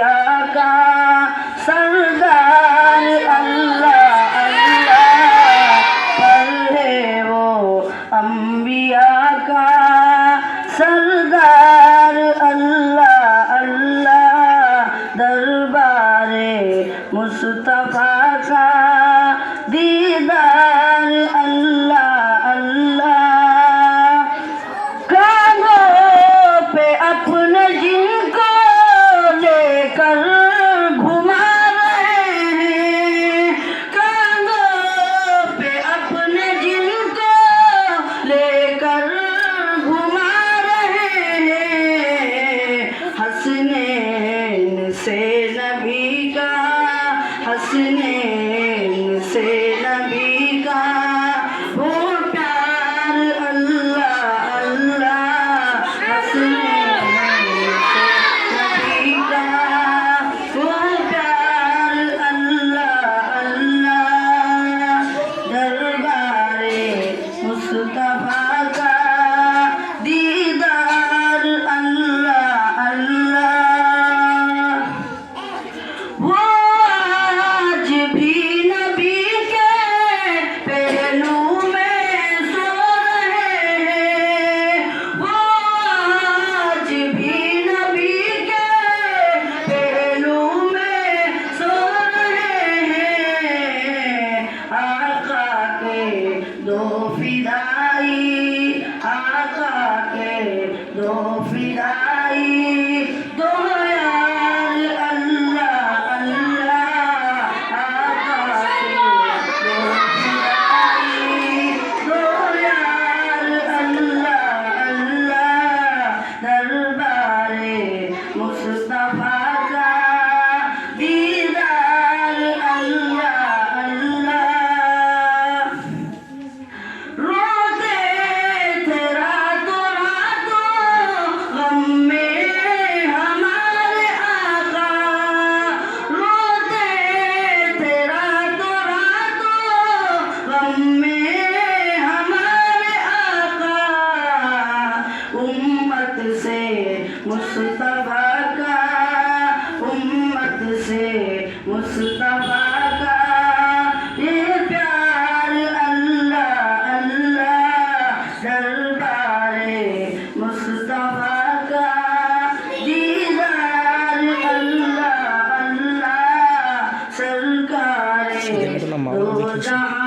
अम्बिया का सरदार अल्लाह अल्लाह पर है वो अम्बिया का सरदार अल्लाह अल्लाह दरबारे मुस्तफा का दीदार अल्लाह अल्लाह कानों पे अपने जिनको लेकर घुमा रहे हैं कानों पे अपने जिनको लेकर घुमा रहे हैं हसनैन से नबी का हसनैन से नबी का वो प्यार अल्लाह अल्लाह हसनैन से नबी का वो प्यार अल्लाह अल्लाह दरबारे मुस्तफा का दीदार अल्लाह अल्लाह वो आज भी नबी के पहलू में सो रहे हैं वो आज भी नबी के पहलू में सो रहे हैं आका के दो फिदाई आका के दो फिदाई दो यार अल्लाह अल्लाह आका के दो फिदाई दो यार अल्लाह अल्लाह दरबारे मुस्तफा का दीदार अल्लाह अल्लाह रोते थे रातों रातों गम में हमारे आका रोते थे रातों रातों गम में हमारे आका उम्मत से मुस्तफा का उम्मत से मुस्तफा का ये प्यार अल्लाह अल्लाह दरबारे मुस्तफा का दीदार अल्लाह अल्लाह सरकारे दो जहां